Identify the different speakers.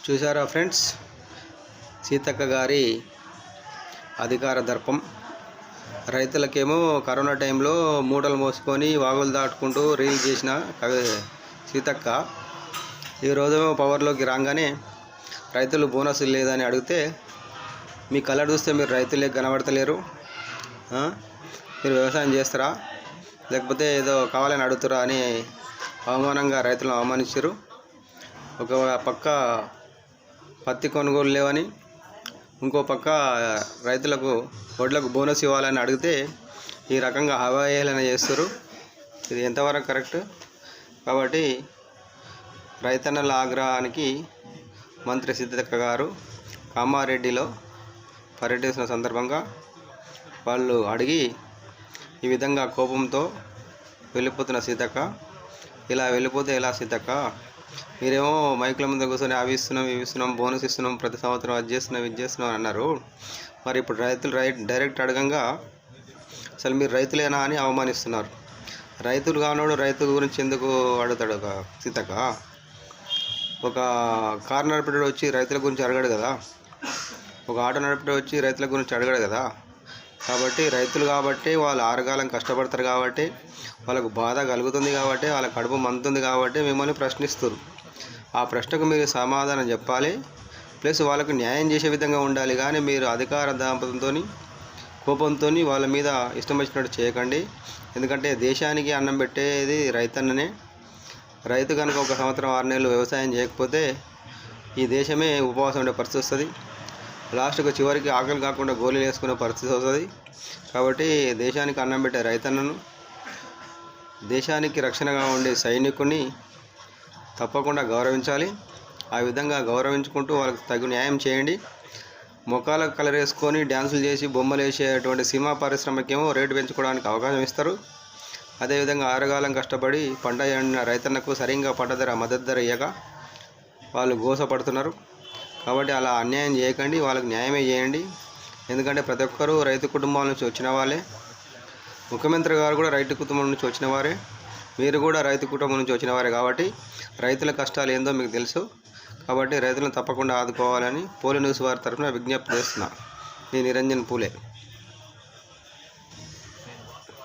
Speaker 1: చూసారా ఫ్రెండ్స్, సీతక్క గారి అధికార దర్పం. రైతులకేమో కరోనా టైంలో మూటలు మోసుకొని వాగులు దాటుకుంటూ రీల్ చేసిన సీతక్క ఈరోజు పవర్లోకి రాగానే రైతులు బోనస్ లేదని అడిగితే మీ కలర్ చూస్తే మీరు రైతులే కనబడతలేరు, మీరు వ్యవసాయం చేస్తారా లేకపోతే ఏదో కావాలని అడుగుతారా అని అవమానంగా రైతులను అవమానించారు. ఒక పక్క పత్తి కొనుగోలు లేవని, ఇంకో పక్క రైతులకు వడ్లకు బోనస్ ఇవ్వాలని అడిగితే ఈ రకంగా హవాహేళన చేస్తారు. ఇది ఎంతవరకు కరెక్ట్? కాబట్టి రైతన్నల ఆగ్రహానికి మంత్రి సీతక్క గారు కామారెడ్డిలో పర్యటిస్తున్న సందర్భంగా వాళ్ళు అడిగి ఈ విధంగా కోపంతో వెళ్ళిపోతున్న సీతక్క, ఇలా వెళ్ళిపోతే ఎలా సీతక్క, మీరేమో మైకుల ముందు కూర్చొని అవి ఇస్తున్నాం బోనస్ ఇస్తున్నాం, ప్రతి సంవత్సరం అది చేస్తున్నాం ఇది చేస్తున్నాం అని అన్నారు. మరి ఇప్పుడు రైతులు డైరెక్ట్ అడగంగా అసలు మీరు రైతులేనా అని అవమానిస్తున్నారు. రైతులు కానోడు రైతు గురించి ఎందుకు అడుగుతాడు సీతక్క? ఒక కారు నడిపేటోడు వచ్చి రైతుల గురించి అడగడు కదా, ఒక ఆటో నడిపేటోడు వచ్చి రైతుల గురించి అడగడు కదా. కాబట్టి రైతులు కాబట్టి వాళ్ళు ఆరుగాలం కష్టపడతారు కాబట్టి వాళ్ళకు బాధ కలుగుతుంది కాబట్టి వాళ్ళ కడుపు మంతుంది కాబట్టి మిమ్మల్ని ప్రశ్నిస్తారు. ఆ ప్రశ్నకు మీరు సమాధానం చెప్పాలి, ప్లస్ వాళ్ళకు న్యాయం చేసే విధంగా ఉండాలి. కానీ మీరు అధికార దాంపంతో కోపంతో వాళ్ళ మీద ఇష్టం వచ్చినట్టు చేయకండి. ఎందుకంటే దేశానికి అన్నం పెట్టేది రైతన్ననే. రైతు కనుక ఒక సంవత్సరం 6 నెలలు వ్యవసాయం చేయకపోతే ఈ దేశమే ఉపవాసం ఉండే పరిస్థితి వస్తుంది. లాస్ట్కు చివరికి ఆకలి కాకుండా గోళీలు వేసుకునే పరిస్థితి వస్తుంది. కాబట్టి దేశానికి అన్నం పెట్టే రైతన్నను, దేశానికి రక్షణగా ఉండే సైనికుని తప్పకుండా గౌరవించాలి. ఆ విధంగా గౌరవించుకుంటూ వాళ్ళకి తగు న్యాయం చేయండి. ముఖాలకు కలర్ వేసుకొని డ్యాన్సులు చేసి బొమ్మలు వేసేటువంటి సినిమా పరిశ్రమకేమో రేటు పెంచుకోవడానికి అవకాశం ఇస్తారు. అదేవిధంగా ఆరుగాలం కష్టపడి పంట ఎండిన రైతన్నకు సరిగ్గా పంట ధర మద్దతు ధర ఇయ్యక వాళ్ళు గోసపడుతున్నారు. కాబట్టి అలా అన్యాయం చేయకండి, వాళ్ళకి న్యాయమే చేయండి. ఎందుకంటే ప్రతి ఒక్కరూ రైతు కుటుంబాల నుంచి వచ్చిన వాళ్ళే. ముఖ్యమంత్రి గారు కూడా రైతు కుటుంబం నుంచి వచ్చిన వారే, మీరు కూడా రైతు కుటుంబం నుంచి వచ్చిన వారే. కాబట్టి రైతుల కష్టాలు ఏందో మీకు తెలుసు. కాబట్టి రైతులను తప్పకుండా ఆదుకోవాలని పోలీ న్యూస్ వారి తరఫున విజ్ఞప్తి చేస్తున్నా. నేను నిరంజన్ పూలే.